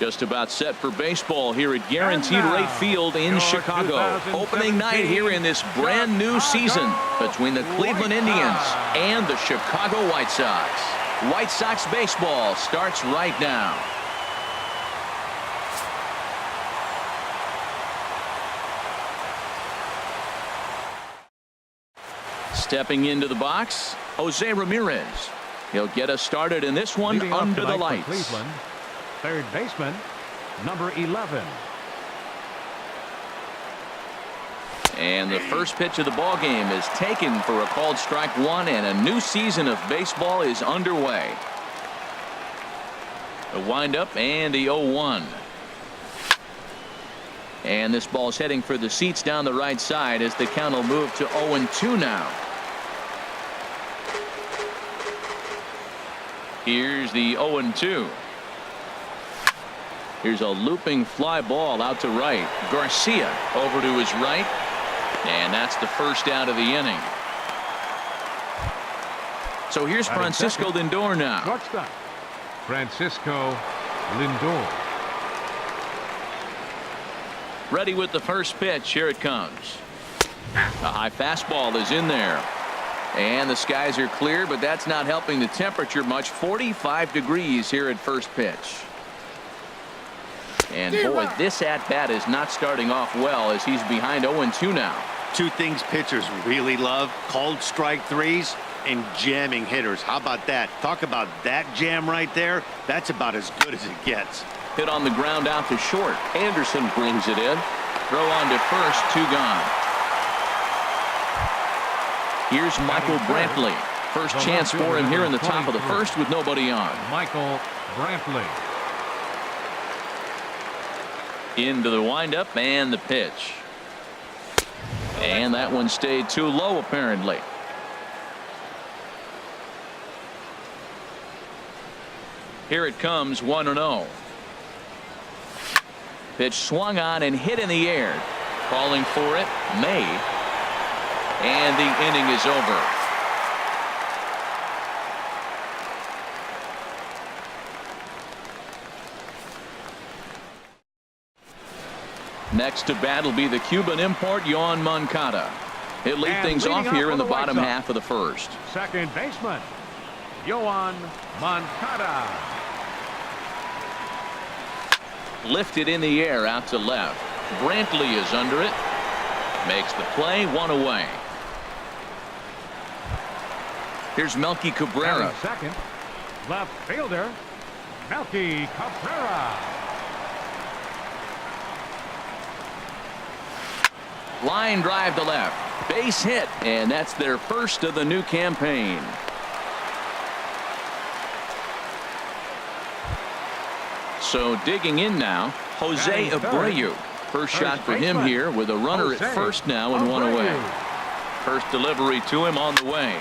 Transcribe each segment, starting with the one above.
Just about set for baseball here at Guaranteed Rate Field in Chicago. Opening night here in this brand new season between the Cleveland Indians and the Chicago White Sox. White Sox baseball starts right now. Stepping into the box, Jose Ramirez. He'll get us started in this one under the lights. Cleveland, third baseman, number 11. And the first pitch of the ball game is taken for a called strike one, and a new season of baseball is underway. The windup and the 0-1. And this ball's heading for the seats down the right side as the count will move to 0-2 now. Here's the 0-2. Here's a looping fly ball out to right. Garcia over to his right. And that's the first out of the inning. So here's Francisco Lindor now. Shortstop, Francisco Lindor. Ready with the first pitch. Here it comes. A high fastball is in there. And the skies are clear, but that's not helping the temperature much. 45 degrees here at first pitch. And boy, this at-bat is not starting off well as he's behind 0-2 now. Two things pitchers really love: called strike threes and jamming hitters. How about that? Talk about that jam right there. That's about as good as it gets. Hit on the ground out to short. Anderson brings it in. Throw on to first, 2 gone. Here's Michael Brantley. First chance for him here in the top of the first with nobody on. Michael Brantley. Into the windup and the pitch. And that one stayed too low apparently. Here it comes, 1-0. Pitch swung on and hit in the air. Calling for it, May. And the inning is over. Next to bat will be the Cuban import, Yoan Moncada. He'll lead things off here in the bottom half of the first. Second baseman, Yoan Moncada. Lifted in the air out to left. Brantley is under it. Makes the play, 1 away. Here's Melky Cabrera. Second, left fielder, Melky Cabrera. Line drive to left. Base hit, and that's their first of the new campaign. So digging in now, Jose Abreu. First shot for him here with a runner at first now and 1 away. First delivery to him on the way.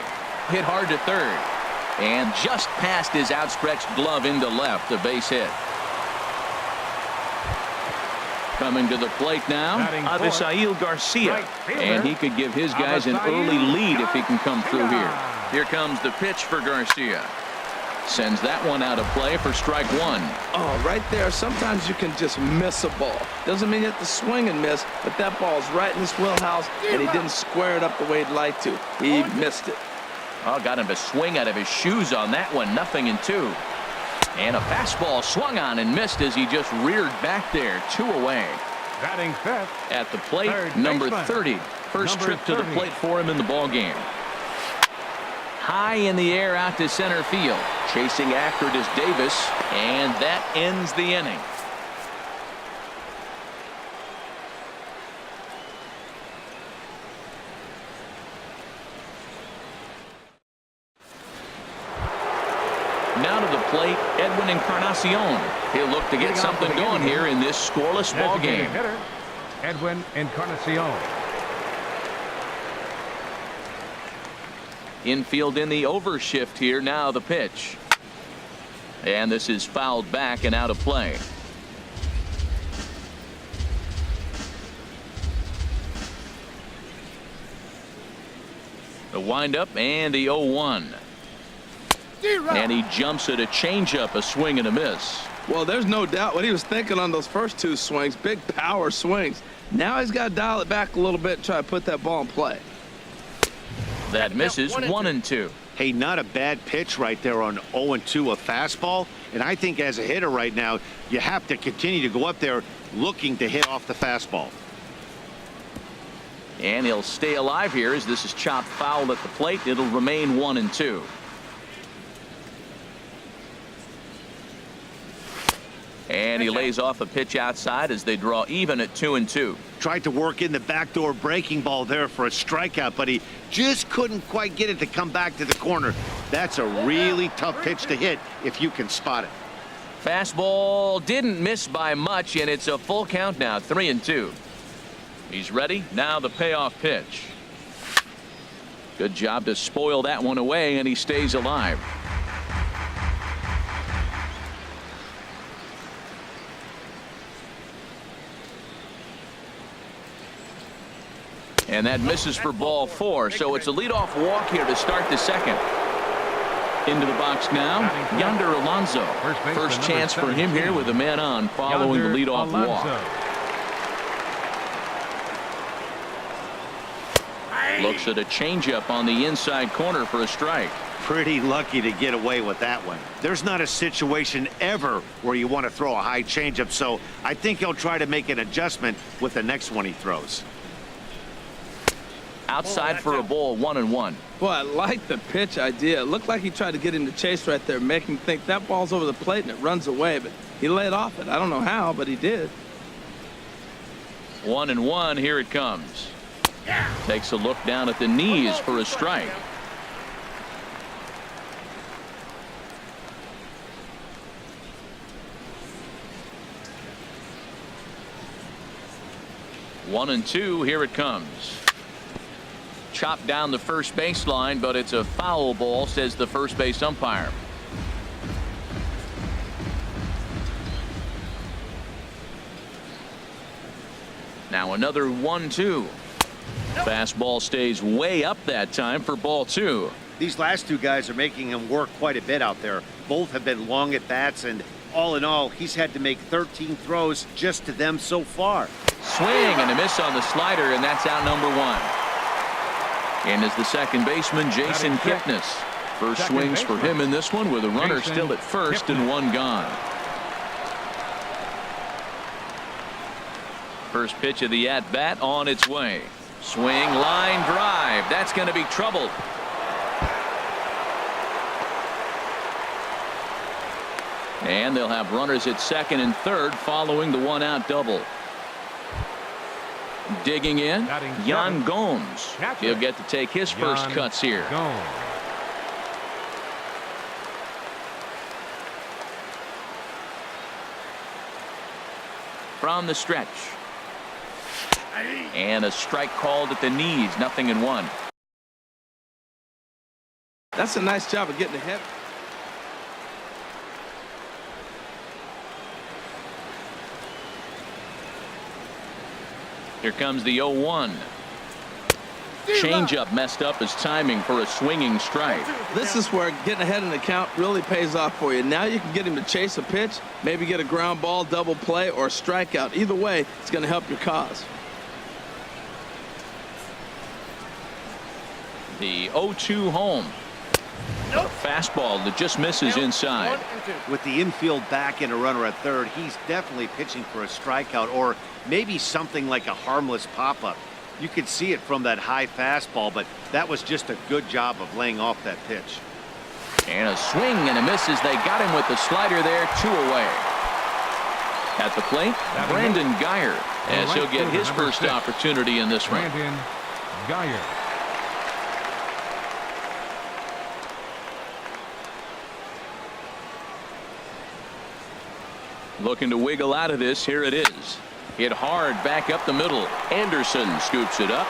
Hit hard to third. And just past his outstretched glove into left, a base hit. Coming to the plate now, Avisail Garcia. And he could give his guys an early lead if he can come through here. Here comes the pitch for Garcia. Sends that one out of play for strike one. Oh, right there. Sometimes you can just miss a ball. Doesn't mean you have to swing and miss, but that ball's right in his wheelhouse, and he didn't square it up the way he'd like to. He missed it. Oh, got him to swing out of his shoes on that one. 0-2. And a fastball swung on and missed as he just reared back there. 2 away. Batting fifth. At the plate, number 30. First trip to the plate for him in the ball game. High in the air out to center field. Chasing after it is Davis, and that ends the inning. Now to the plate, Edwin Encarnacion. He'll look to get something going here in this scoreless ball game. Hitter, Edwin Encarnacion. Infield in the overshift here. Now the pitch. And this is fouled back and out of play. The windup and the 0-1. And he jumps at a changeup, a swing and a miss. Well, there's no doubt what he was thinking on those first two swings. Big power swings. Now he's got to dial it back a little bit and try to put that ball in play. That misses 1-2. Hey, not a bad pitch right there on 0-2, a fastball. And I think as a hitter right now, you have to continue to go up there looking to hit off the fastball. And he'll stay alive here as this is chopped foul at the plate. It'll remain 1-2. And he lays off a pitch outside as they draw even at 2-2. Tried to work in the backdoor breaking ball there for a strikeout, but he just couldn't quite get it to come back to the corner. That's a really tough pitch to hit if you can spot it. Fastball didn't miss by much, and it's a full count now, 3-2. He's ready. Now the payoff pitch. Good job to spoil that one away, and he stays alive. And that misses for ball 4, so it's a leadoff walk here to start the second. Into the box now, Yonder Alonso. First chance for him here with a man on following the leadoff walk. Looks at a changeup on the inside corner for a strike. Pretty lucky to get away with that one. There's not a situation ever where you want to throw a high changeup, so I think he'll try to make an adjustment with the next one he throws. Outside for a ball, 1-1. Boy, I like the pitch idea. It looked like he tried to get him to chase right there, make him think that ball's over the plate and it runs away, but he laid off it. I don't know how, but he did. 1-1, here it comes. Takes a look down at the knees for a strike. One and two, here it comes. Chopped down the first baseline, but it's a foul ball, says the first base umpire. Now another 1-2. Fastball stays way up that time for ball 2. These last two guys are making him work quite a bit out there. Both have been long at bats, and all in all, he's had to make 13 throws just to them so far. Swing and a miss on the slider, and that's out number 1. And as the second baseman, Jason Kipnis. First swings for him in this one with a runner still at first and one gone. First pitch of the at-bat on its way. Swing, line drive. That's going to be trouble. And they'll have runners at second and third following the one-out double. Digging in, Yan Gomes. He'll get to take his first cuts here. From the stretch. And a strike called at the knees, 0-1. That's a nice job of getting ahead. Here comes the 0-1. Changeup messed up his timing for a swinging strike. This is where getting ahead in the count really pays off for you. Now you can get him to chase a pitch, maybe get a ground ball, double play, or a strikeout. Either way, it's going to help your cause. The 0-2 home. A fastball that just misses inside. With the infield back and a runner at third, he's definitely pitching for a strikeout or maybe something like a harmless pop-up. You could see it from that high fastball, but that was just a good job of laying off that pitch. And a swing and a miss as they got him with the slider there, 2 away. At the plate, Brandon Geyer, as he'll get his first opportunity in this round. Brandon Geyer. Looking to wiggle out of this. Here it is. Hit hard back up the middle. Anderson scoops it up.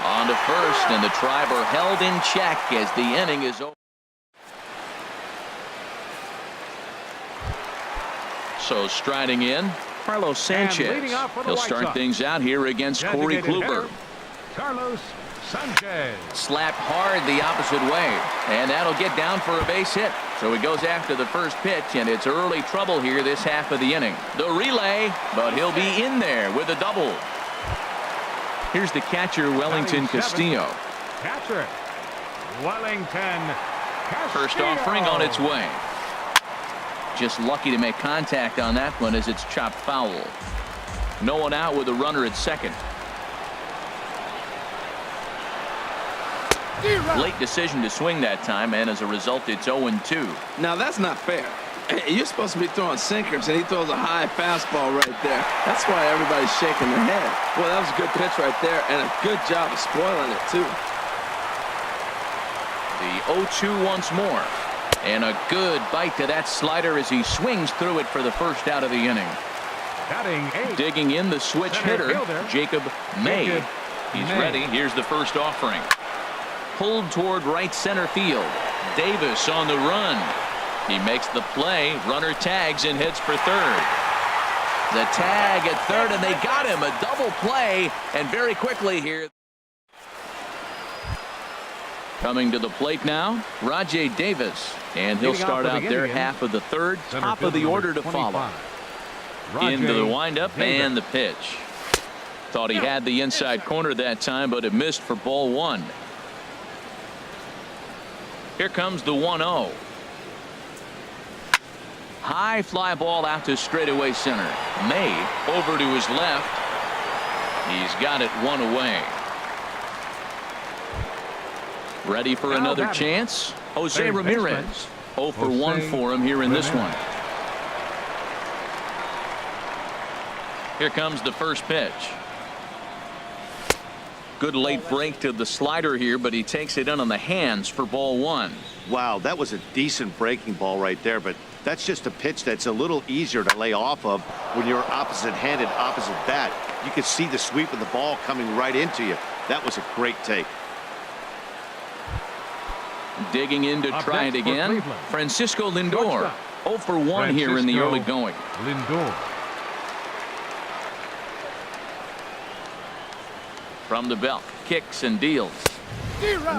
On to first, and the Triber held in check as the inning is over. So striding in, Carlos Sanchez. He'll start things out here against Corey Kluber. Carlos Sanchez. Slapped hard the opposite way, and that'll get down for a base hit. So he goes after the first pitch, and it's early trouble here this half of the inning. The relay, but he'll be in there with a double. Here's the catcher, Wellington Castillo. Catcher, Wellington Castillo. First offering on its way. Just lucky to make contact on that one as it's chopped foul. No one out with a runner at second. Late decision to swing that time, and as a result, it's 0-2. Now, that's not fair. You're supposed to be throwing sinkers, and he throws a high fastball right there. That's why everybody's shaking their head. Well, that was a good pitch right there, and a good job of spoiling it, too. The 0-2 once more. And a good bite to that slider as he swings through it for the first out of the inning. Batting eighth. Digging in the switch Center hitter, fielder, Jacob May. He's May. ready. Here's the first offering. Pulled toward right center field. Davis on the run. He makes the play. Runner tags and hits for third. The tag at third, and they got him. A double play, and very quickly here. Coming to the plate now, Rajay Davis. And he'll start out their half of the third, top of the order to follow. Into the windup and the pitch. Thought he had the inside corner that time, but it missed for ball one. Here comes the 1-0. High fly ball out to straightaway center. May over to his left. He's got it one away. Ready for another chance. Jose Ramirez. 0 for 1 for him here in this one. Here comes the first pitch. Good late break to the slider here, but he takes it in on the hands for ball one. Wow, that was a decent breaking ball right there, but that's just a pitch that's a little easier to lay off of when you're opposite-handed, opposite bat. You can see the sweep of the ball coming right into you. That was a great take. Digging in to try it again. Francisco Lindor. 0 for 1 here in the early going. Lindor. From the belt, kicks and deals.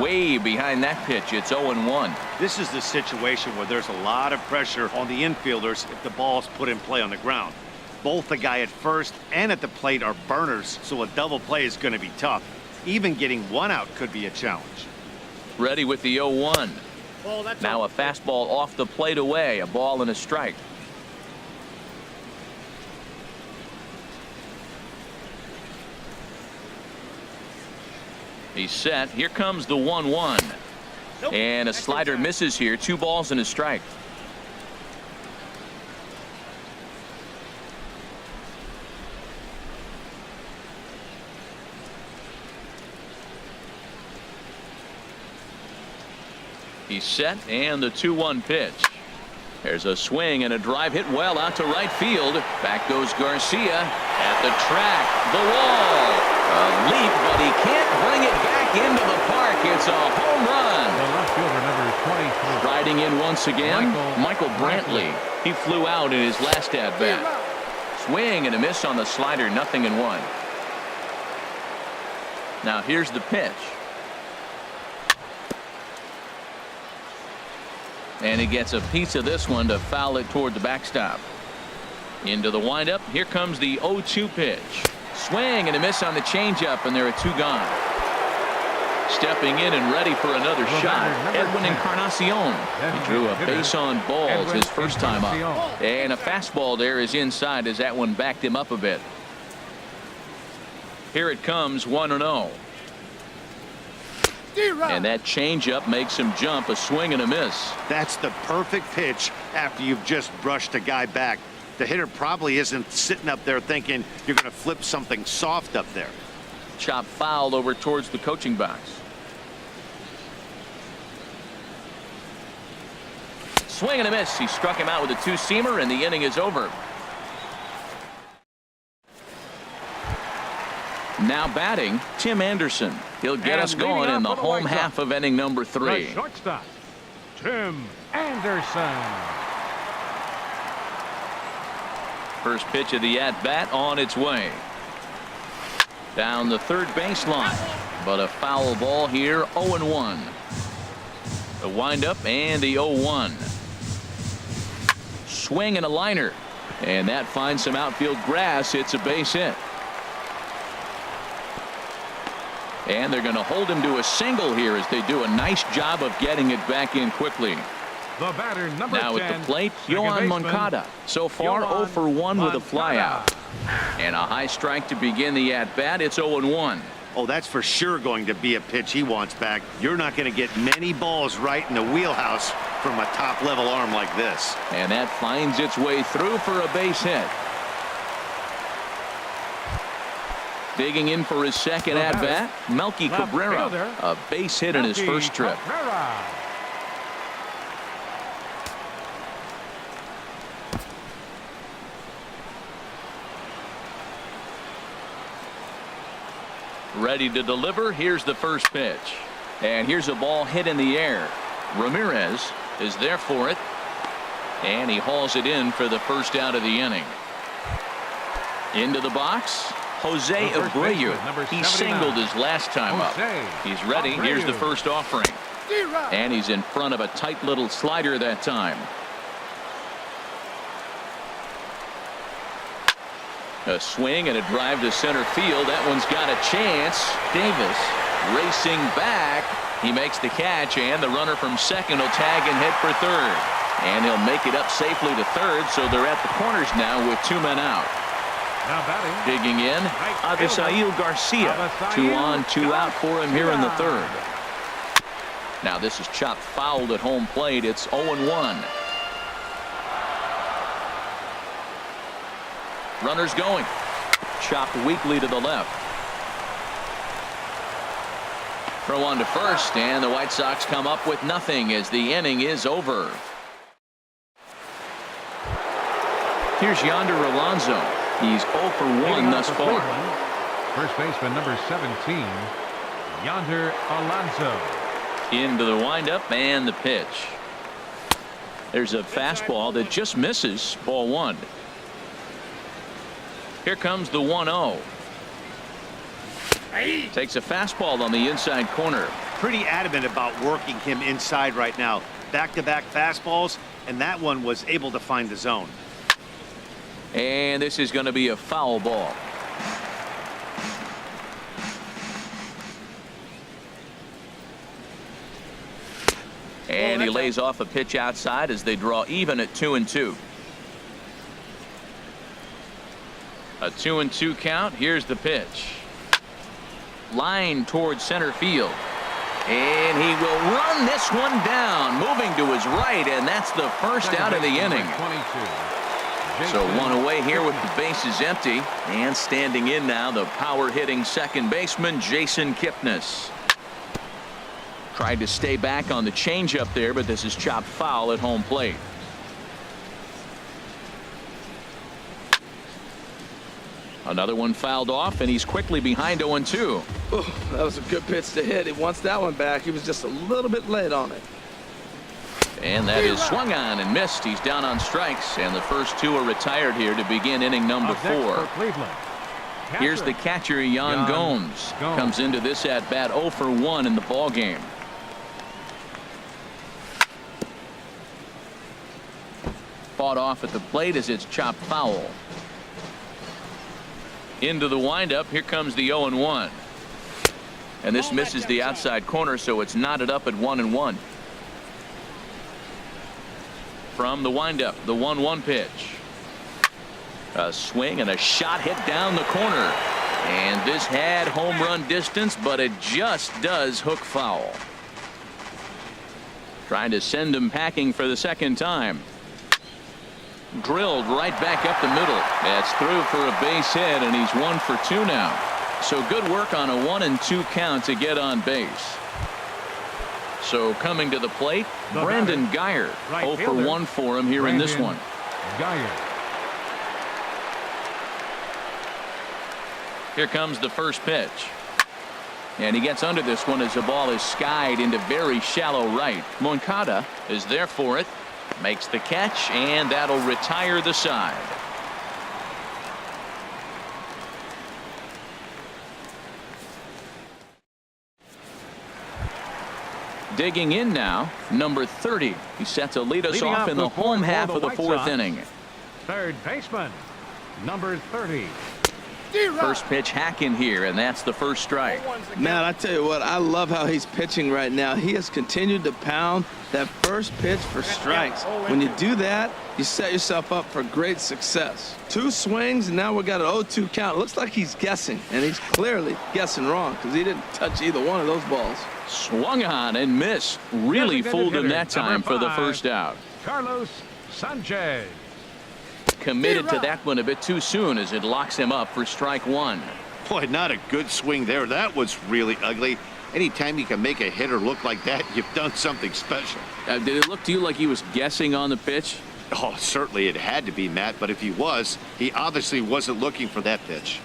Way behind that pitch, it's 0-1. This is the situation where there's a lot of pressure on the infielders if the ball's put in play on the ground. Both the guy at first and at the plate are burners, so a double play is going to be tough. Even getting one out could be a challenge. Ready with the 0-1. Now a fastball off the plate away, a ball and a strike. He's set. Here comes the 1-1. And a slider misses here. 2 balls and a strike. He's set, and the 2-1 pitch. There's a swing and a drive hit well out to right field. Back goes Garcia at the track. The wall. A leap, but he can't bring it back into the park. It's a home run. The left fielder, number 23. Riding in once again, Michael Brantley. He flew out in his last at-bat. Swing and a miss on the slider, 0-1. Now here's the pitch. And he gets a piece of this one to foul it toward the backstop. Into the windup. Here comes the 0-2 pitch. Swing and a miss on the changeup, and there are 2 gone. Stepping in and ready for another shot, Edwin Encarnacion. He drew a base on balls his first time up. And a fastball there is inside as that one backed him up a bit. Here it comes, 1-0. And that changeup makes him jump, a swing and a miss. That's the perfect pitch after you've just brushed a guy back. The hitter probably isn't sitting up there thinking you're going to flip something soft up there. Chop fouled over towards the coaching box. Swing and a miss. He struck him out with a 2-seamer, and the inning is over. Now batting, Tim Anderson. He'll get us going in the home half of inning number 3. The shortstop, Tim Anderson. First pitch of the at-bat on its way. Down the third baseline. But a foul ball here, 0-1. The windup and the 0-1. Swing and a liner. And that finds some outfield grass. It's a base hit. And they're going to hold him to a single here as they do a nice job of getting it back in quickly. The batter, number Now 10, at the plate, second Yoán baseman, Moncada. So far, Yoán 0 for 1 with a Moncada. flyout. And a high strike to begin the at-bat. It's 0-1. Oh, that's for sure going to be a pitch he wants back. You're not going to get many balls right in the wheelhouse from a top-level arm like this. And that finds its way through for a base hit. Digging in for his second at-bat, Melky left Cabrera. fielder, A base hit in his first trip. Cabrera. Ready to deliver. Here's the first pitch. And here's a ball hit in the air. Ramirez is there for it. And he hauls it in for the first out of the inning. Into the box, Jose The first Abreu. baseman, number He 79. singled his last time up. Jose He's ready. Here's the Abreu. first offering. And he's in front of a tight little slider that time. A swing and a drive to center field. That one's got a chance. Davis racing back. He makes the catch, and the runner from second will tag and head for third. And he'll make it up safely to third, so they're at the corners now with 2 men out. Now batting, Digging in, Avisail Garcia. Avisail 2 on, 2 out for him here in the Garcia. third. Now this is chopped fouled at home plate. It's 0-1. Runners going. Chopped weakly to the left. Throw on to first, and the White Sox come up with nothing as the inning is over. Here's Yonder Alonso. He's 0 for 1 thus far. First baseman, number 17, Yonder Alonso. Into the windup and the pitch. There's a fastball that just misses. Ball 1. Here comes the 1-0. Takes a fastball on the inside corner. Pretty adamant about working him inside right now. Back-to-back fastballs, and that one was able to find the zone. And this is going to be a foul ball. And he lays off a pitch outside as they draw even at 2-2. A 2-2 count. Here's the pitch. Line towards center field. And he will run this one down, moving to his right, and that's the first out of the inning. 22. So one away here with the bases empty, and standing in now the power hitting second baseman Jason Kipnis. Tried to stay back on the changeup there, but this is chopped foul at home plate. Another one fouled off, and he's quickly behind 0-2. Oh, that was a good pitch to hit. He wants that one back. He was just a little bit late on it. And that is swung on and missed. He's down on strikes, and the first 2 are retired here to begin inning number 4. Here's the catcher, Yan Gomes. Comes into this at bat 0 for 1 in the ball game. Fought off at the plate as it's chopped foul. Into the windup. Here comes the 0-1. And this misses the outside corner, so it's knotted up at 1-1. From the windup, the 1-1 pitch. A swing and a shot hit down the corner. And this had home run distance, but it just does hook foul. Trying to send him packing for the second time. Drilled right back up the middle. That's through for a base hit, and he's 1 for 2 now. So good work on a 1-2 count to get on base. So coming to the plate, Brandon Guyer. 0 for 1 for him here in this one. Guyer. Here comes the first pitch. And he gets under this one as the ball is skied into very shallow right. Moncada is there for it. Makes the catch, and that'll retire the side. Digging in now, number 30. He's set to lead us Leading off in the home half of the fourth inning. Third baseman, number 30. First pitch hack in here, and that's the first strike. Man, I tell you what, I love how he's pitching right now. He has continued to pound that first pitch for strikes. When you do that, you set yourself up for great success. 2 swings, and now we got an 0-2 count. It looks like he's guessing, and he's clearly guessing wrong because he didn't touch either one of those balls. Swung on and missed. Really fooled him that time for the first out. Carlos Sanchez. Committed to that one a bit too soon as it locks him up for strike 1. Boy, not a good swing there. That was really ugly. Anytime you can make a hitter look like that, you've done something special. Did it look to you like he was guessing on the pitch? Oh, certainly it had to be, Matt, but if he was, he obviously wasn't looking for that pitch.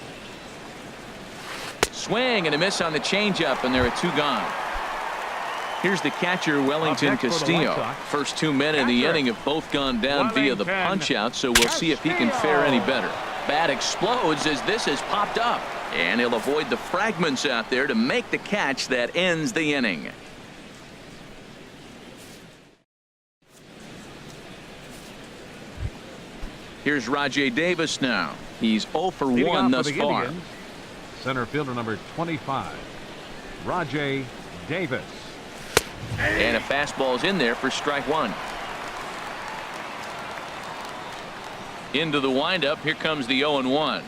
Swing and a miss on the changeup, and there are 2 gone. Here's the catcher, Wellington Castillo. First 2 men in the inning have both gone down via the punch-out, so we'll see if he can fare any better. Bat explodes as this has popped up, and he'll avoid the fragments out there to make the catch that ends the inning. Here's Rajay Davis now. He's 0 for 1 thus far. Center fielder number 25, Rajay Davis. And a fastball's in there for strike 1. Into the windup. Here comes the 0-1.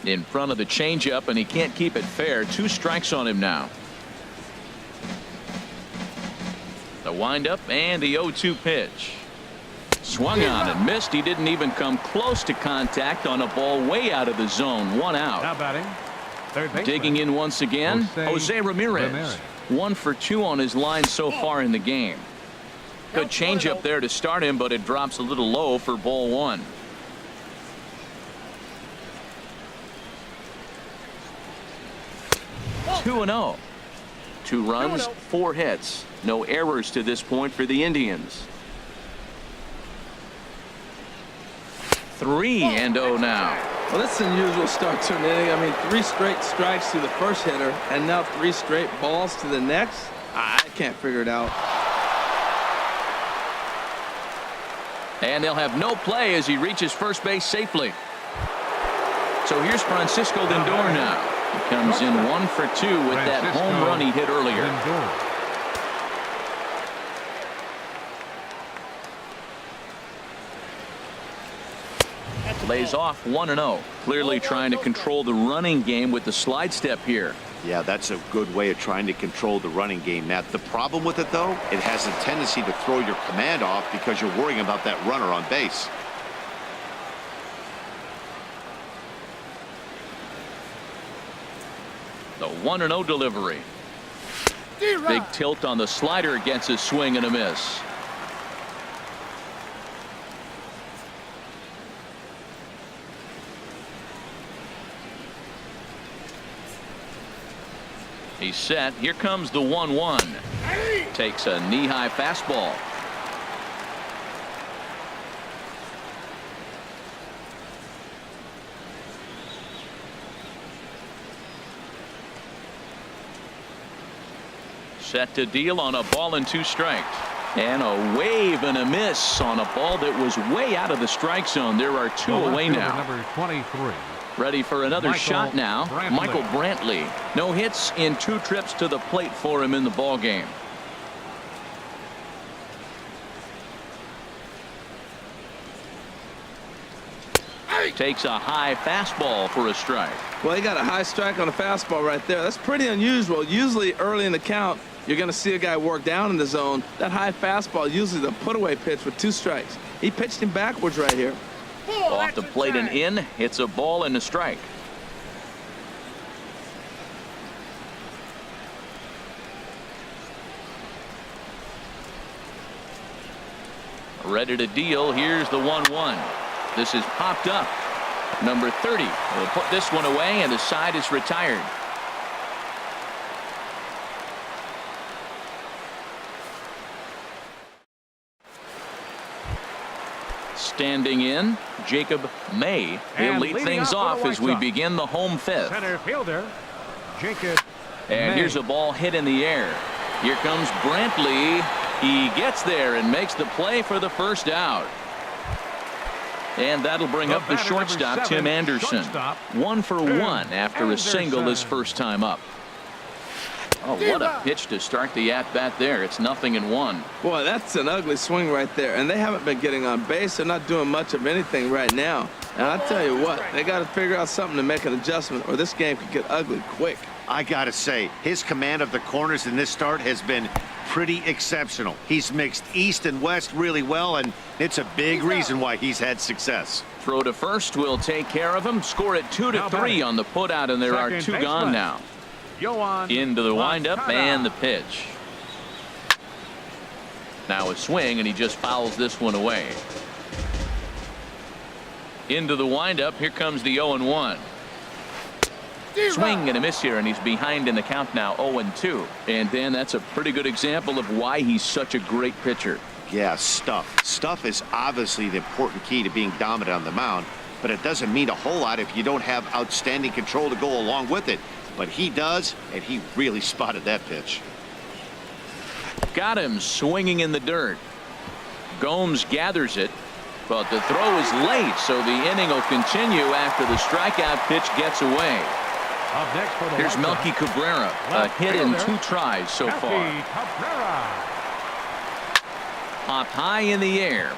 In front of the changeup, and he can't keep it fair. 2 strikes on him now. The windup and the 0-2 pitch. Swung on and missed. He didn't even come close to contact on a ball way out of the zone. 1 out. Now batting, third baseman. Digging in once again, Jose Ramirez. 1 for 2 on his line so far in the game. Good changeup there to start him, but it drops a little low for ball 1. Two and 0. 2 runs, 4 hits. No errors to this point for the Indians. 3-0 now. Well, that's an unusual start to an inning. I mean, 3 straight strikes to the first hitter, and now 3 straight balls to the next. I can't figure it out. And they'll have no play as he reaches first base safely. So here's Francisco Lindor now. He comes in 1 for 2 with that home run he hit earlier. Lays off 1-0. Clearly trying to control the running game with the slide step here. Yeah, that's a good way of trying to control the running game, Matt. The problem with it, though, it has a tendency to throw your command off because you're worrying about that runner on base. The 1-0 delivery. Big tilt on the slider, gets a swing and a miss. He's set. Here comes the 1-1. Takes a knee-high fastball. Set to deal on a ball and 2 strikes. And a wave and a miss on a ball that was way out of the strike zone. There are 2 away now. Number 23. Ready for another shot now. Michael Brantley. No hits in 2 trips to the plate for him in the ball game. Takes a high fastball for a strike. Well, he got a high strike on a fastball right there. That's pretty unusual. Usually early in the count, you're going to see a guy work down in the zone. That high fastball, usually the put-away pitch with 2 strikes. He pitched him backwards right here. Off the plate and in. It's a ball and a strike. Ready to deal. Here's the 1-1. This is popped up. Number 30 will put this one away, and the side is retired. Standing in, Jacob May. He'll lead things off as we begin the home 5th. Center fielder, Jacob And May. here's a ball hit in the air. Here comes Brantley. He gets there and makes the play for the first out. And that'll bring up the shortstop, Tim Anderson. 1 for 1 after a single his first time up. Oh, what a pitch to start the at-bat there. It's 0-1. Boy, that's an ugly swing right there. And they haven't been getting on base. They're not doing much of anything right now. And I tell you what, they got to figure out something to make an adjustment, or this game could get ugly quick. I got to say, his command of the corners in this start has been pretty exceptional. He's mixed east and west really well, and it's a big reason why he's had success. Throw to first will take care of him. Score it 2-3 on the putout, and there are 2 gone now. Into the windup and the pitch. Now a swing, and he just fouls this one away. Into the windup. Here comes the 0-1. Swing and a miss here, and he's behind in the count now, 0-2. And Dan, that's a pretty good example of why he's such a great pitcher. Yeah, stuff. Stuff is obviously the important key to being dominant on the mound, but it doesn't mean a whole lot if you don't have outstanding control to go along with it. But he does, and he really spotted that pitch. Got him swinging in the dirt. Gomes gathers it, but the throw is late, so the inning will continue after the strikeout pitch gets away. Up next for the Here's Melky Cabrera, a hit in 2 tries so far. Popped high in the air.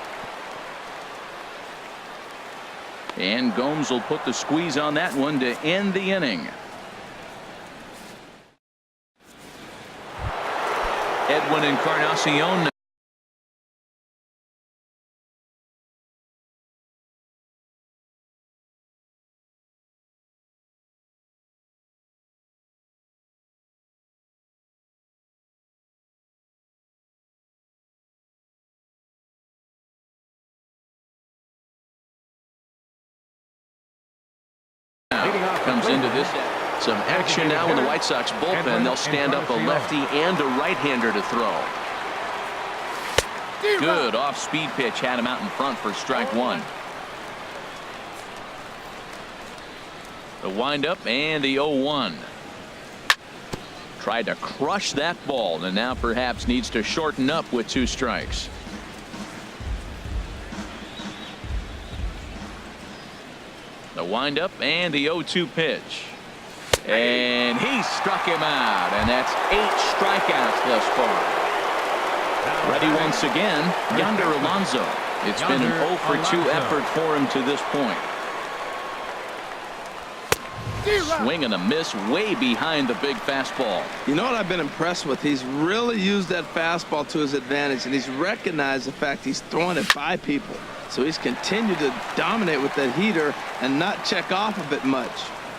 And Gomes will put the squeeze on that one to end the inning. Edwin Encarnacion. Comes into this. Some action now in the White Sox bullpen. They'll stand up a lefty and a right-hander to throw. Good off-speed pitch had him out in front for strike 1. The windup and the 0-1. Tried to crush that ball, and now perhaps needs to shorten up with 2 strikes. The windup and the 0-2 pitch. And he struck him out, and that's 8 strikeouts thus far. Ready once again, Yonder Alonso. It's been an 0 for 2 effort for him to this point. Swing and a miss way behind the big fastball. You know what I've been impressed with? He's really used that fastball to his advantage, and he's recognized the fact he's throwing it by people. So he's continued to dominate with that heater and not check off of it much.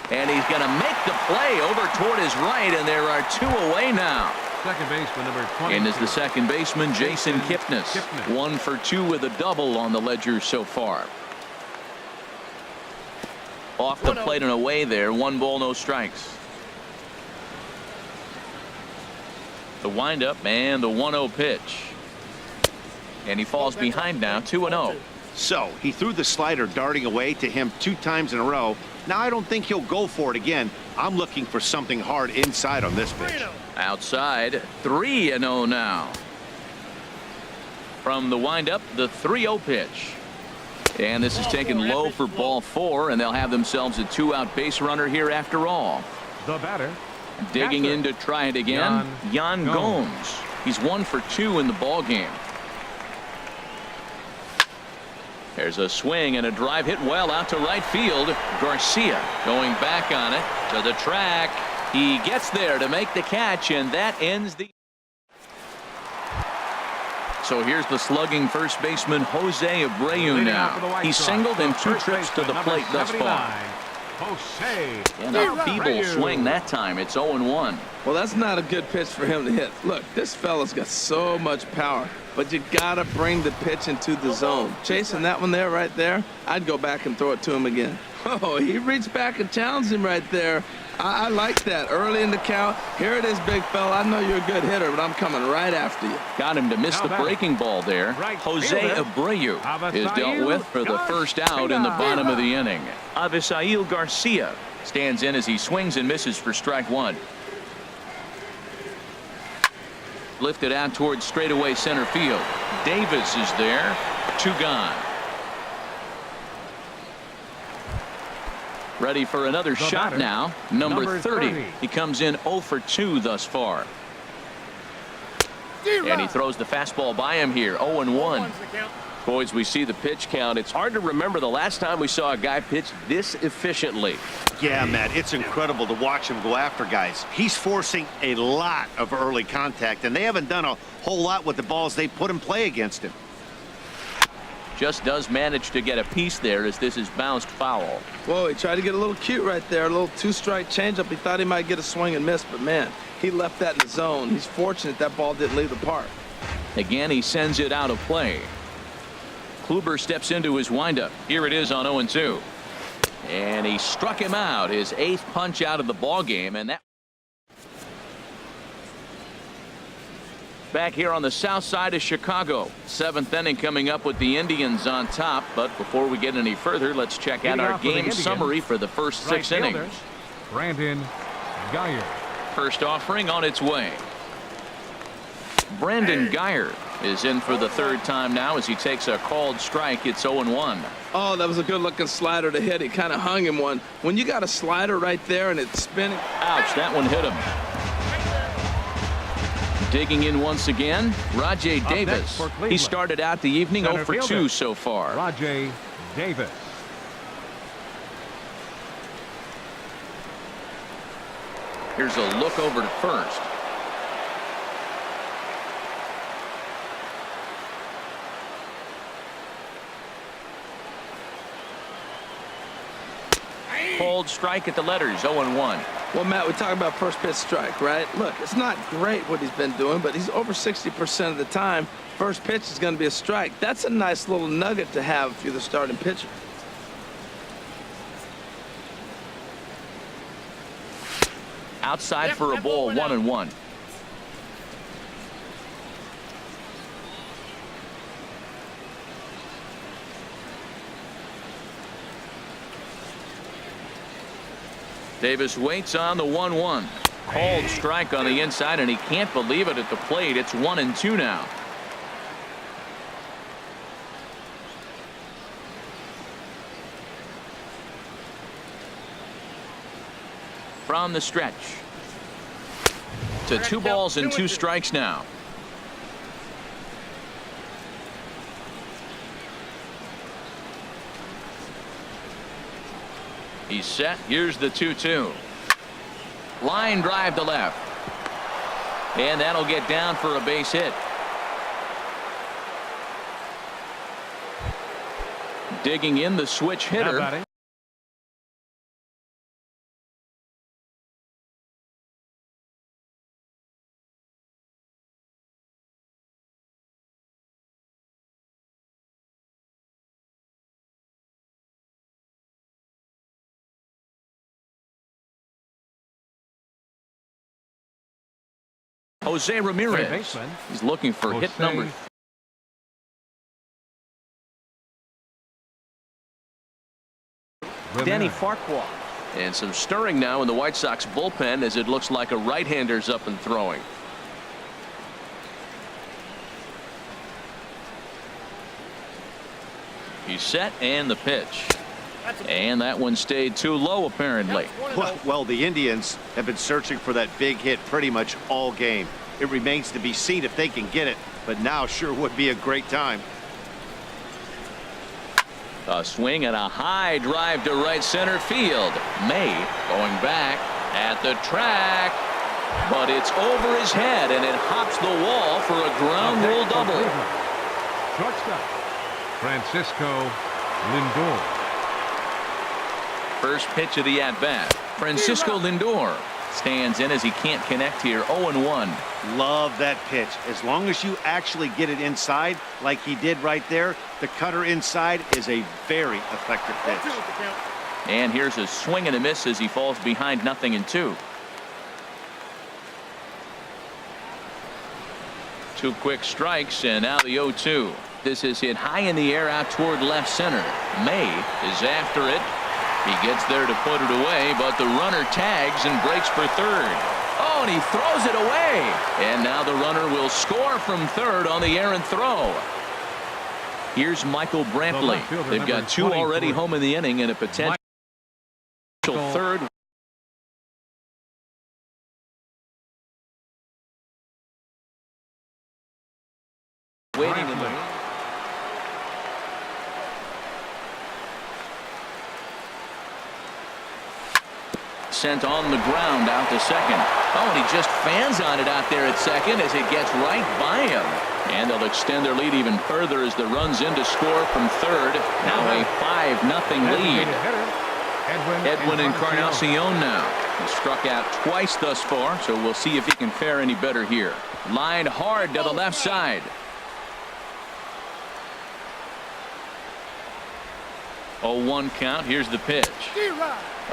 And he's going to make the play over toward his right, and there are 2 away now. Second baseman number 20. And is the second baseman, Jason Kipnis. 1 for 2 with a double on the ledger so far. Off the plate and away there. 1 ball, no strikes. The windup and the 1-0 pitch. And he falls behind now, 2-0. So he threw the slider darting away to him 2 times in a row. Now I don't think he'll go for it again. I'm looking for something hard inside on this pitch. Outside, 3-0 now. From the windup, the 3-0 pitch. And this is taken low for ball 4, and they'll have themselves a 2-out base runner here after all. The batter. Digging in to try it again, Yan Gomes. He's 1 for 2 in the ball game. There's a swing and a drive hit well out to right field. Garcia going back on it to the track. He gets there to make the catch, and that ends the. So here's the slugging first baseman Jose Abreu now. He's singled in 2 trips to the plate thus far. And a feeble swing that time. It's 0-1. Well, that's not a good pitch for him to hit. Look, this fella's got so much power, but you gotta bring the pitch into the zone. Chasing that one there, right there, I'd go back and throw it to him again. Oh, he reached back and challenged him right there. I like that. Early in the count. Here it is, big fella. I know you're a good hitter, but I'm coming right after you. Got him to miss the breaking ball there. Jose Abreu is dealt with for the first out in the bottom of the inning. Avisail Garcia stands in as he swings and misses for strike 1. Lifted out towards straightaway center field. Davis is there. 2 gone. Ready for another shot batter, now. Number 30. 30. He comes in 0 for 2 thus far. And he throws the fastball by him here. 0-1. Boys, we see the pitch count. It's hard to remember the last time we saw a guy pitch this efficiently. Yeah, Matt, it's incredible to watch him go after guys. He's forcing a lot of early contact, and they haven't done a whole lot with the balls they put in play against him. Just does manage to get a piece there as this is bounced foul. Whoa, he tried to get a little cute right there. A little 2-strike changeup. He thought he might get a swing and miss, but man, he left that in the zone. He's fortunate that ball didn't leave the park. Again, he sends it out of play. Kluber steps into his windup. Here it is on 0-2. And he struck him out. His 8th punch out of the ball game, and that. Back here on the south side of Chicago. 7th inning coming up with the Indians on top. But before we get any further, let's check out our game summary for the first 6 innings. Brandon Guyer. First offering on its way. Brandon Guyer is in for the 3rd time now as he takes a called strike. It's 0-1. Oh, that was a good-looking slider to hit. He kind of hung him one. When you got a slider right there and it's spinning. Ouch, that one hit him. Digging in once again, Rajay Davis. He started out the evening 0 for 2 so far. Rajay Davis. Here's a look over to first. Cold strike at the letters. 0-1. Well, Matt, we talk about first pitch strike, right? Look, it's not great what he's been doing, but he's over 60% of the time. First pitch is going to be a strike. That's a nice little nugget to have if you're the starting pitcher. Outside for a ball. 1-1. Davis waits on the 1-1. Called strike on the inside, and he can't believe it at the plate. It's 1-2 now. From the stretch. To 2 balls and 2 strikes now. He's set. Here's the 2-2. Line drive to left. And that'll get down for a base hit. Digging in the switch hitter. Jose Ramirez. He's looking for hit number. Danny Farquhar. And some stirring now in the White Sox bullpen as it looks like a right-hander's up and throwing. He's set and the pitch. And that one stayed too low apparently. Well, the Indians have been searching for that big hit pretty much all game. It remains to be seen if they can get it, but now sure would be a great time. A swing and a high drive to right center field. May going back at the track, but it's over his head and it hops the wall for a ground rule double. Shortstop Francisco Lindor. First pitch of the at-bat. Francisco Lindor stands in as he can't connect here. 0-1. Love that pitch. As long as you actually get it inside like he did right there, the cutter inside is a very effective pitch. And here's a swing and a miss as he falls behind 0-2. 2 quick strikes and now the 0-2. This is hit high in the air out toward left center. May is after it. He gets there to put it away, but the runner tags and breaks for third. Oh, and he throws it away. And now the runner will score from third on the errant throw. Here's Michael Brantley. They've got 2 already home in the inning and a potential third. Waiting in the sent on the ground out to second. Oh, and he just fans on it out there at second as it gets right by him. And they'll extend their lead even further as the run's in to score from third. Now a 5-0 lead. Edwin Encarnacion now. He's struck out twice thus far, so we'll see if he can fare any better here. Lined hard to the left side. 0-1 count. Here's the pitch.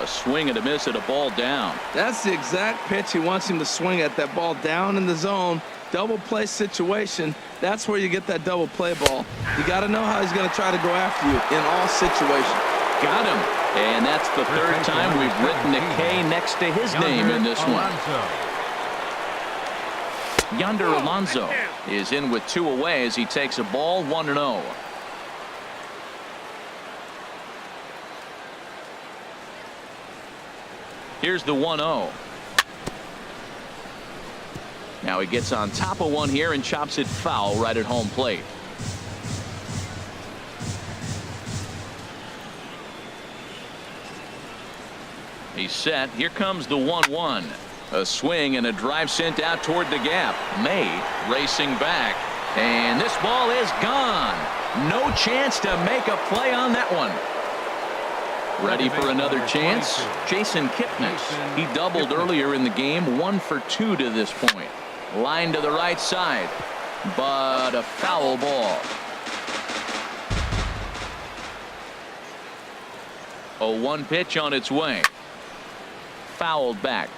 A swing and a miss at a ball down. That's the exact pitch he wants him to swing at, that ball down in the zone. Double play situation. That's where you get that double play ball. You got to know how he's going to try to go after you in all situations. Got him. And that's the third time we've written a K next to his name in this one. Yonder Alonso is in with 2 away as he takes a ball 1-0. Here's the 1-0. Now he gets on top of one here and chops it foul right at home plate. He's set. Here comes the 1-1. A swing and a drive sent out toward the gap. May racing back. And this ball is gone. No chance to make a play on that one. Ready for another chance? Jason Kipnis. He doubled earlier in the game, 1 for 2 to this point. Line to the right side, but a foul ball. 0-1 pitch on its way. Fouled back.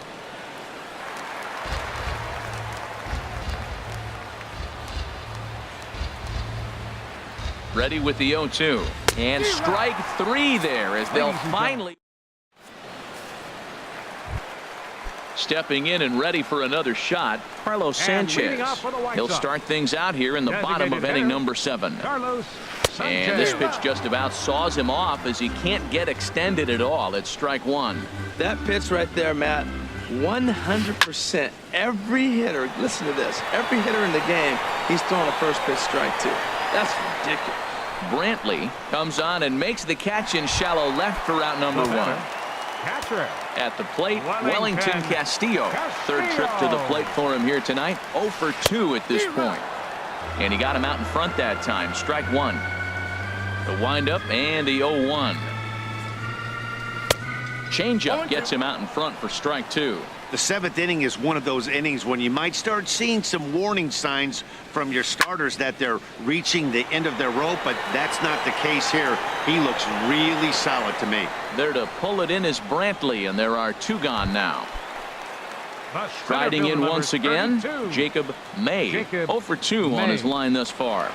Ready with the 0-2. And strike 3 there as they'll finally. Stepping in and ready for another shot, Carlos Sanchez. He'll start things out here in the bottom of inning number 7. And this pitch just about saws him off as he can't get extended at all. It's strike 1. That pitch right there, Matt, 100%. Every hitter, listen to this, every hitter in the game, he's throwing a first pitch strike 2. That's ridiculous. Brantley comes on and makes the catch in shallow left for out number 1. At the plate, Wellington Castillo. Third trip to the plate for him here tonight. 0 for 2 at this point. And he got him out in front that time. Strike 1. The windup and the 0-1. Changeup gets him out in front for strike 2. The 7th inning is one of those innings when you might start seeing some warning signs from your starters that they're reaching the end of their rope, but that's not the case here. He looks really solid to me. There to pull it in is Brantley, and there are 2 gone now. Riding in once again, Jacob May. 0 for 2 on his line thus far.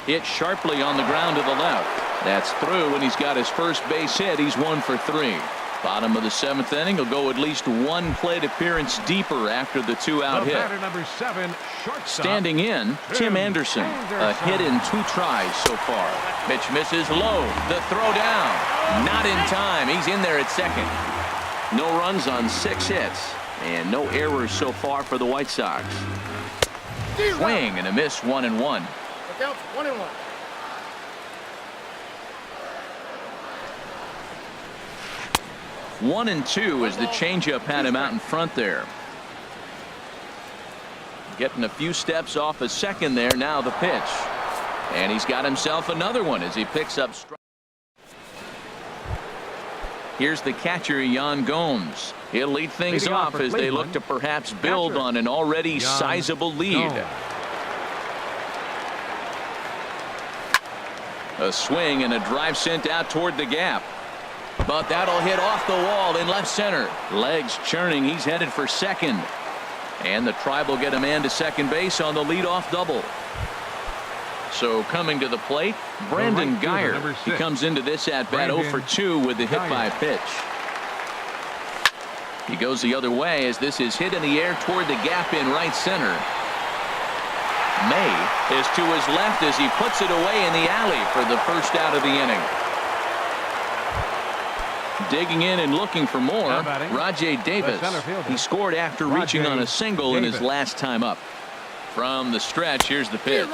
Hit sharply on the ground to the left. That's through, and he's got his first base hit. He's 1 for 3. Bottom of the 7th inning. He'll go at least 1 plate appearance deeper after the 2-out hit. Standing in, Tim Anderson. A hit in 2 tries so far. Pitch misses low. The throw down. Not in time. He's in there at second. No runs on 6 hits. And no errors so far for the White Sox. Swing and a miss, 1-1. Look out, 1-1. 1-2 as the changeup had him out in front there. Getting a few steps off a second there. Now the pitch. And he's got himself another one as he picks up strike. Here's the catcher, Yan Gomes. He'll lead things off as they look to perhaps build on an already sizable lead. A swing and a drive sent out toward the gap. But that'll hit off the wall in left center. Legs churning. He's headed for second. And the Tribe will get a man to second base on the leadoff double. So coming to the plate, Brandon Geyer. He comes into this at bat 0 for 2 with the hit by pitch. He goes the other way as this is hit in the air toward the gap in right center. May is to his left as he puts it away in the alley for the first out of the inning. Digging in and looking for more, Rajay Davis. He scored after reaching on a single in his last time up. From the stretch, here's the pitch.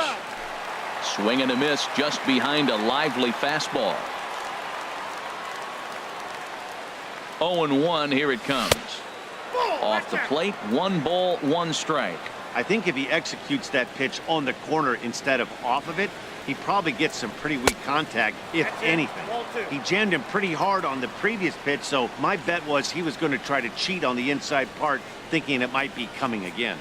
Swing and a miss just behind a lively fastball. 0-1, here it comes. Off the plate, 1 ball, 1 strike. I think if he executes that pitch on the corner instead of off of it, he probably gets some pretty weak contact, if anything. He jammed him pretty hard on the previous pitch, so my bet was he was going to try to cheat on the inside part, thinking it might be coming again.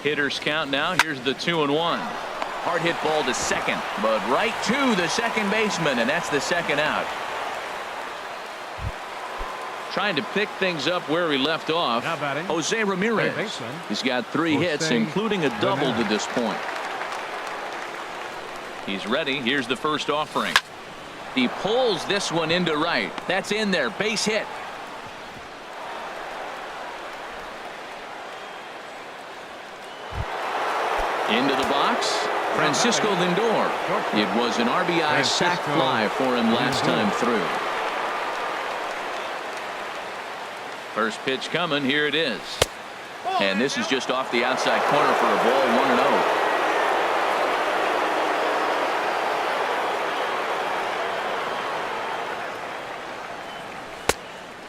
Hitters count now. Here's the 2-1. Hard hit ball to second, but right to the second baseman, and that's the second out. Trying to pick things up where he left off, Jose Ramirez. He's got 3 hits, including a double to this point. He's ready. Here's the first offering. He pulls this one into right. That's in there. Base hit. Into the box, Francisco Lindor. It was an RBI sac fly for him last time through. First pitch coming. Here it is. And this is just off the outside corner for a ball,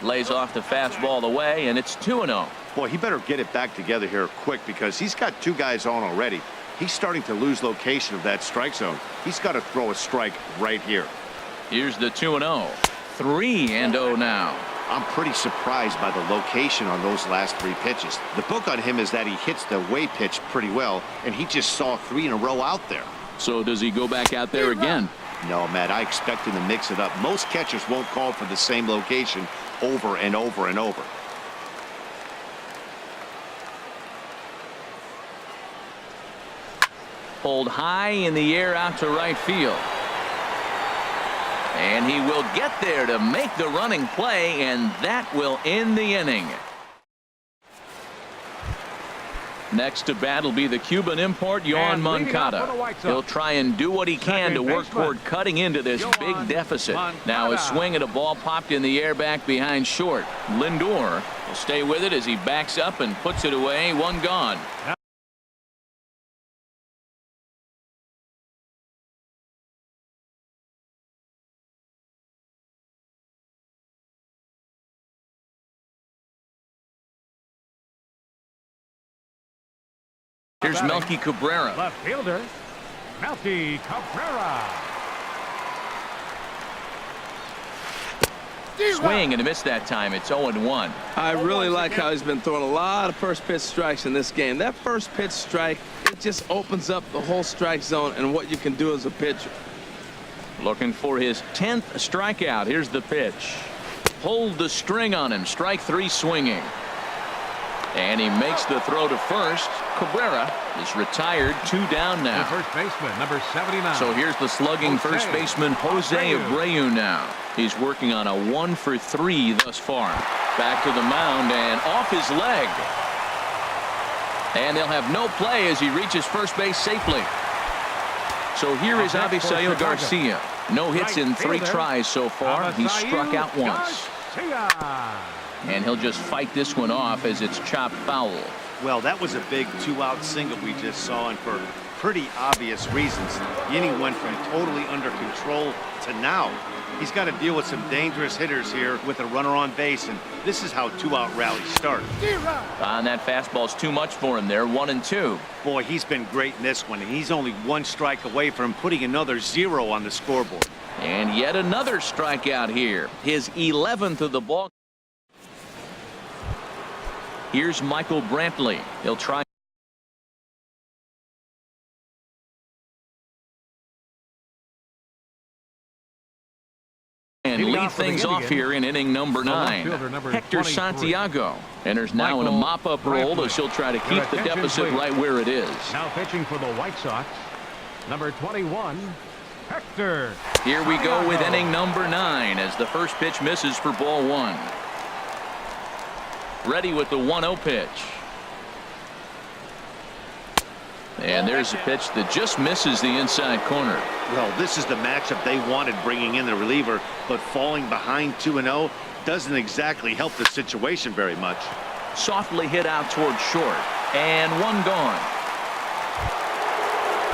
1-0. Lays off the fastball away, and it's 2-0. Boy, he better get it back together here quick because he's got 2 guys on already. He's starting to lose location of that strike zone. He's got to throw a strike right here. Here's the 2-0. 3-0 now. I'm pretty surprised by the location on those last 3 pitches. The book on him is that he hits the way pitch pretty well, and he just saw 3 in a row out there. So does he go back out there again? No, Matt, I expect him to mix it up. Most catchers won't call for the same location over and over and over. Pulled high in the air out to right field. And he will get there to make the running play, and that will end the inning. Next to bat will be the Cuban import, Yohan Moncada. He'll try and do what he can to work toward cutting into this big deficit. Now a swing at a ball popped in the air back behind short. Lindor will stay with it as he backs up and puts it away. 1 gone. Here's Melky Cabrera. Left fielder, Melky Cabrera. Swing and a miss that time. It's 0-1. I really like how he's been throwing a lot of first pitch strikes in this game. That first pitch strike, it just opens up the whole strike zone and what you can do as a pitcher. Looking for his 10th strikeout. Here's the pitch. Pulled the string on him. Strike 3 swinging. And he makes the throw to first. Cabrera is retired. 2 down now. The first baseman, number 79. So here's the slugging first baseman, Jose Abreu now. He's working on a 1-for-3 thus far. Back to the mound and off his leg. And they'll have no play as he reaches first base safely. So here is Avisail Garcia. No hits in 3 tries so far. He's struck out once. And he'll just fight this one off as it's chopped foul. Well, that was a big 2-out single we just saw, and for pretty obvious reasons. The inning went from totally under control to now. He's got to deal with some dangerous hitters here with a runner on base, and this is how 2-out rallies start. And that fastball's too much for him there. 1-2. Boy, he's been great in this one, and he's only 1 strike away from putting another 0 on the scoreboard. And yet another strikeout here. His 11th of the ball. Here's Michael Brantley. He'll try. And lead things off here in inning number 9. Hector Santiago enters now in a mop-up role as he'll try to keep the deficit right where it is. Now pitching for the White Sox, number 21, Hector. Here we go with inning number 9 as the first pitch misses for ball 1. Ready with the 1-0 pitch. And there's a pitch that just misses the inside corner. Well, this is the matchup they wanted, bringing in the reliever, but falling behind 2-0 doesn't exactly help the situation very much. Softly hit out towards short, and one gone.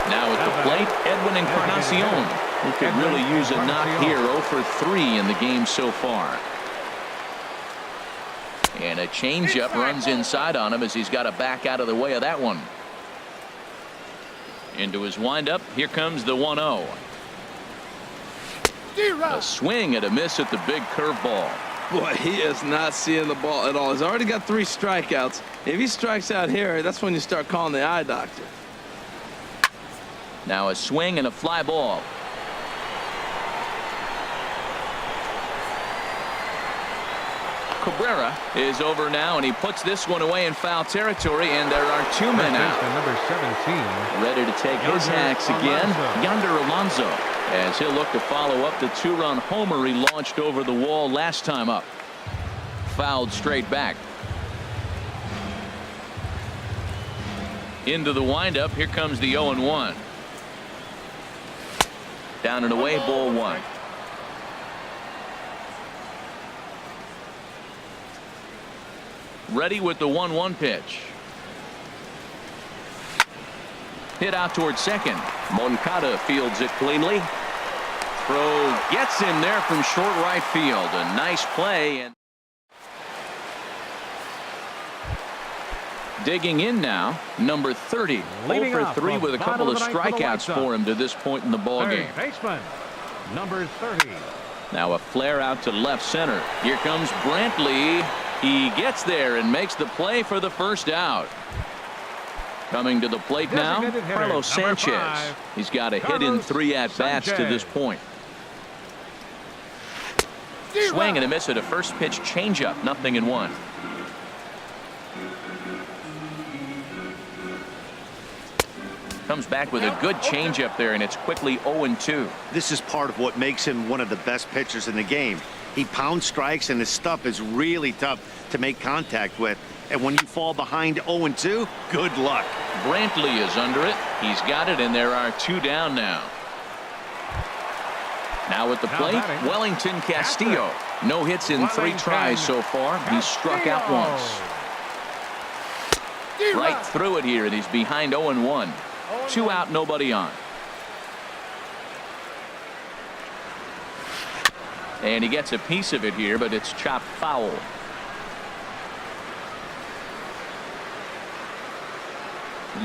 Now at the plate, Edwin Encarnacion, who could really use a knock here. 0 for 3 in the game so far. And a changeup runs inside on him as he's got to back out of the way of that one. Into his windup, here comes the 1-0. A swing and a miss at the big curveball. Boy, he is not seeing the ball at all. He's already got 3 strikeouts. If he strikes out here, that's when you start calling the eye doctor. Now a swing and a fly ball. Cabrera is over now, and he puts this one away in foul territory, and there are 2 men out. Number 17. Ready to take his hacks again, Yonder Alonso, as he'll look to follow up the 2-run homer he launched over the wall last time up. Fouled straight back. Into the windup, here comes the 0-1. Down and away, ball 1. Ready with the 1-1 pitch. Hit out towards second. Moncada fields it cleanly. Throw gets him there from short right field. A nice play. And digging in now, number 30. 0 for 3 with a couple of strikeouts for him to this point in the ball game. Baseman, number 30. Now a flare out to left center. Here comes Brantley. He gets there and makes the play for the first out. Coming to the plate now, Carlos Sanchez. He's got a hit in 3 at-bats to this point. Swing and a miss at a first pitch changeup. 0-1. Comes back with a good changeup there, and it's quickly 0-2. This is part of what makes him one of the best pitchers in the game. He pounds strikes, and his stuff is really tough to make contact with. And when you fall behind 0-2, good luck. Brantley is under it. He's got it, and there are 2 down now. Now at the plate, Wellington Castillo. No hits in 3 tries so far. He's struck out once. Right through it here, and he's behind 0-1. 2 out, nobody on. And he gets a piece of it here, but it's chopped foul.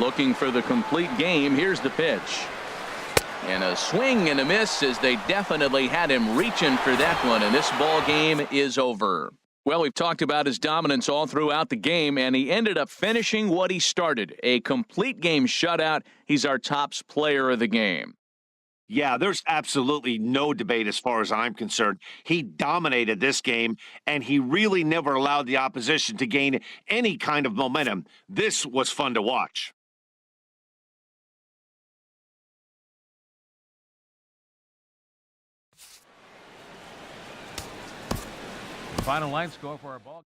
Looking for the complete game. Here's the pitch. And a swing and a miss, as they definitely had him reaching for that one, and this ball game is over. Well, we've talked about his dominance all throughout the game, and he ended up finishing what he started. A complete game shutout. He's our tops player of the game. Yeah, there's absolutely no debate as far as I'm concerned. He dominated this game, and he really never allowed the opposition to gain any kind of momentum. This was fun to watch. Final line score for our ball.